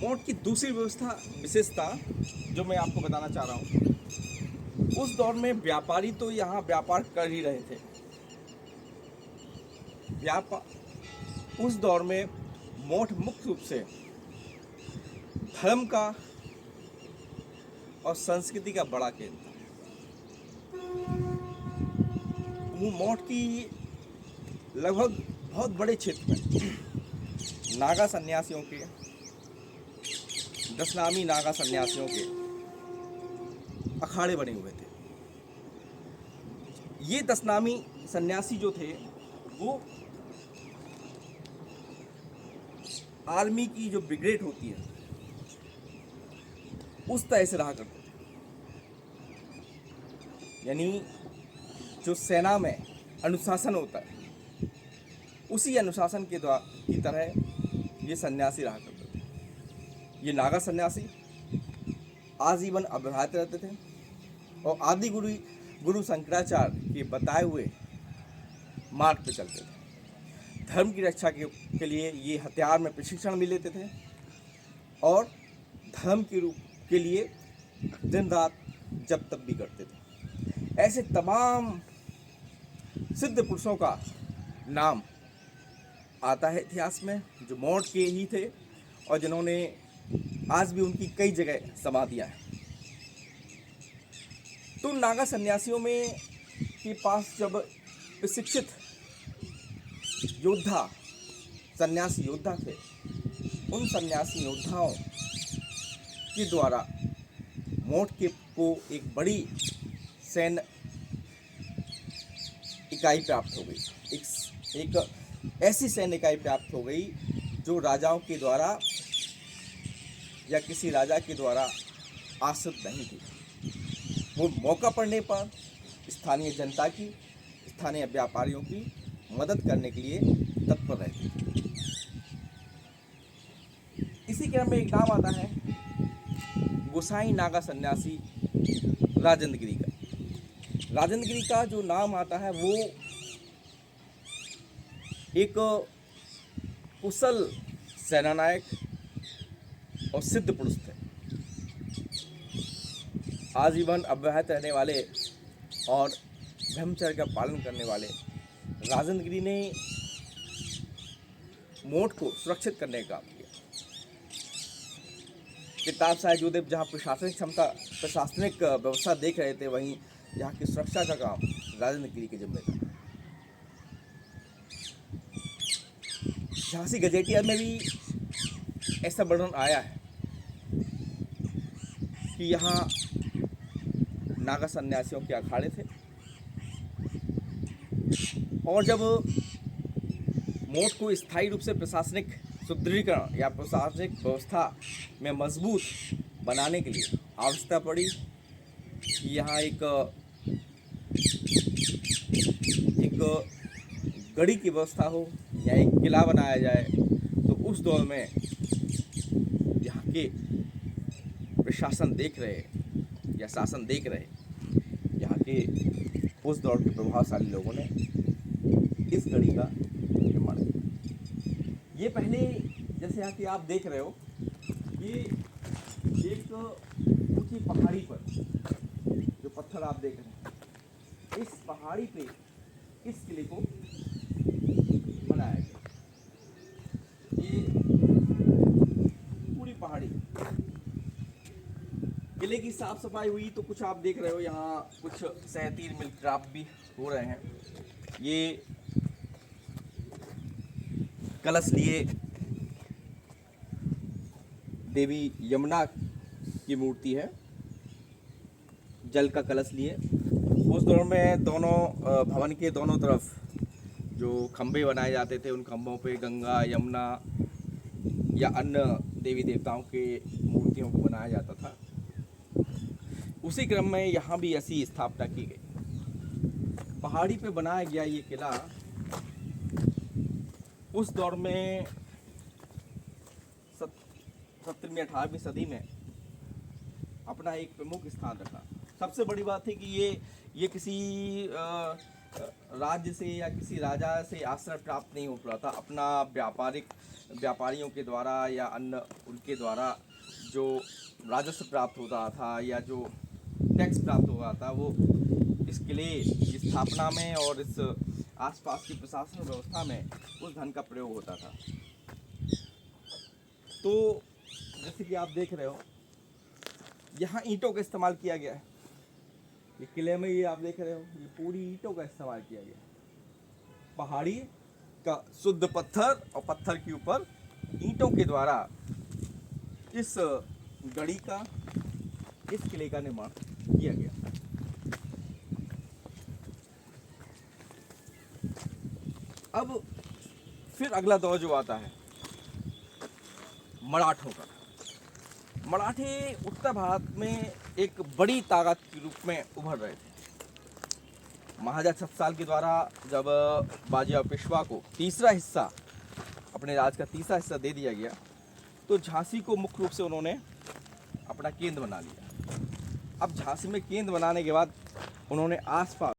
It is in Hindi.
मोट की दूसरी विशेषता जो मैं आपको बताना चाह रहा हूँ, उस दौर में व्यापारी तो यहाँ व्यापार कर ही रहे थे। उस दौर में मोट मुख्य रूप से धर्म का और संस्कृति का बड़ा केंद्र था। वो मोट की लगभग बहुत बड़े क्षेत्र में नागा सन्यासियों के, दशनामी नागा सन्यासियों के अखाड़े बने हुए थे। ये दशनामी सन्यासी जो थे वो आर्मी की जो ब्रिगेड होती है उस तरह से रहा करते थे। यानी जो सेना में अनुशासन होता है उसी अनुशासन की तरह ये सन्यासी रहा करते थे। ये नागा सन्यासी आजीवन अव्याहत रहते थे और आदि गुरु शंकराचार्य के बताए हुए मार्ग पे चलते थे। धर्म की रक्षा के लिए ये हथियार में प्रशिक्षण भी लेते थे और धर्म के लिए दिन रात जप तप भी करते थे। ऐसे तमाम सिद्ध पुरुषों का नाम आता है इतिहास में जो मोट के ही थे और जिन्होंने आज भी उनकी कई जगह समाधियां हैं। तो नागा सन्यासियों में के पास जब प्रशिक्षित योद्धा सन्यासी योद्धा थे, उन सन्यासी योद्धाओं के द्वारा मोट के को एक बड़ी सैन्य इकाई प्राप्त हो गई। एक ऐसी सैन्य इकाई प्राप्त हो गई जो राजाओं के द्वारा या किसी राजा के द्वारा आश्रित नहीं थी। वो मौका पड़ने पर स्थानीय जनता की, स्थानीय व्यापारियों की मदद करने के लिए तत्पर रहती थी। इसी क्रम में एक नाम आता है गोसाई नागा सन्यासी राजेंद्र गिरी का। राजेंद्र गिरी का जो नाम आता है वो एक कुशल सेनानायक और सिद्ध पुरुष थे। आजीवन अव्याहत रहने वाले और ब्रह्मचर्य का पालन करने वाले राजेंद्र गिरी ने मोट को सुरक्षित करने का काम किया। किताब साहिब जोदेव जहाँ प्रशासनिक व्यवस्था देख रहे थे, वहीं यहाँ की सुरक्षा का काम राजेंद्र गिरी के जिम्मे था। झांसी गजेटिया में भी ऐसा वर्णन आया है कि यहाँ नागा सन्यासियों के अखाड़े थे और जब मोट को स्थायी रूप से प्रशासनिक सुदृढ़ीकरण या प्रशासनिक व्यवस्था में मजबूत बनाने के लिए आवश्यकता पड़ी कि यहाँ एक गढ़ी की व्यवस्था हो या एक किला बनाया जाए, तो उस दौर में यहाँ के प्रशासन देख रहे या शासन देख रहे यहाँ के उस दौर के प्रभावशाली लोगों ने इस गढ़ी का निर्माण किया। ये पहले जैसे यहाँ की आप देख रहे हो, ये एक ऊंची पहाड़ी पर जो पत्थर आप देख रहे हैं, इस पहाड़ी पे इस किले को बनाया गया। ये पूरी पहाड़ी किले की साफ सफाई हुई तो कुछ आप देख रहे हो यहाँ कुछ सहतीर मिल क्राफ्ट भी हो रहे हैं। ये कलश लिए देवी यमुना की मूर्ति है, जल का कलश लिए। उस दौर में दोनों भवन के दोनों तरफ जो खंभे बनाए जाते थे, उन खंभों पे गंगा, यमुना या अन्य देवी देवताओं के मूर्तियों को बनाया जाता था। उसी क्रम में यहाँ भी ऐसी स्थापना की गई। पहाड़ी पे बनाया गया ये किला उस दौर में 17वीं 18वीं सदी में अपना एक प्रमुख स्थान रखा। सबसे बड़ी बात है कि ये किसी राज्य से या किसी राजा से आश्रय प्राप्त नहीं हो पा था। अपना व्यापारियों के द्वारा या अन्य उनके द्वारा जो राजस्व प्राप्त होता था या जो टैक्स प्राप्त होता था, वो इस किले की स्थापना में और इस आसपास की प्रशासन व्यवस्था में उस धन का प्रयोग होता था। तो जैसे कि आप देख रहे हो, यहाँ ईंटों का इस्तेमाल किया गया है। ये किले में ये आप देख रहे हो, ये पूरी ईंटों का इस्तेमाल किया गया है। पहाड़ी का शुद्ध पत्थर और पत्थर के ऊपर ईंटों के द्वारा इस गढ़ी का, इस किले का निर्माण किया गया। अब फिर अगला दौर जो आता है मराठों का। मराठे उत्तर भारत में एक बड़ी ताकत के रूप में उभर रहे थे। महाराजा छत्रसाल के द्वारा जब बाजीराव पेशवा को तीसरा हिस्सा, अपने राज का तीसरा हिस्सा दे दिया गया, तो झांसी को मुख्य रूप से उन्होंने अपना केंद्र बना लिया। अब झांसी में केंद्र बनाने के बाद उन्होंने आसपास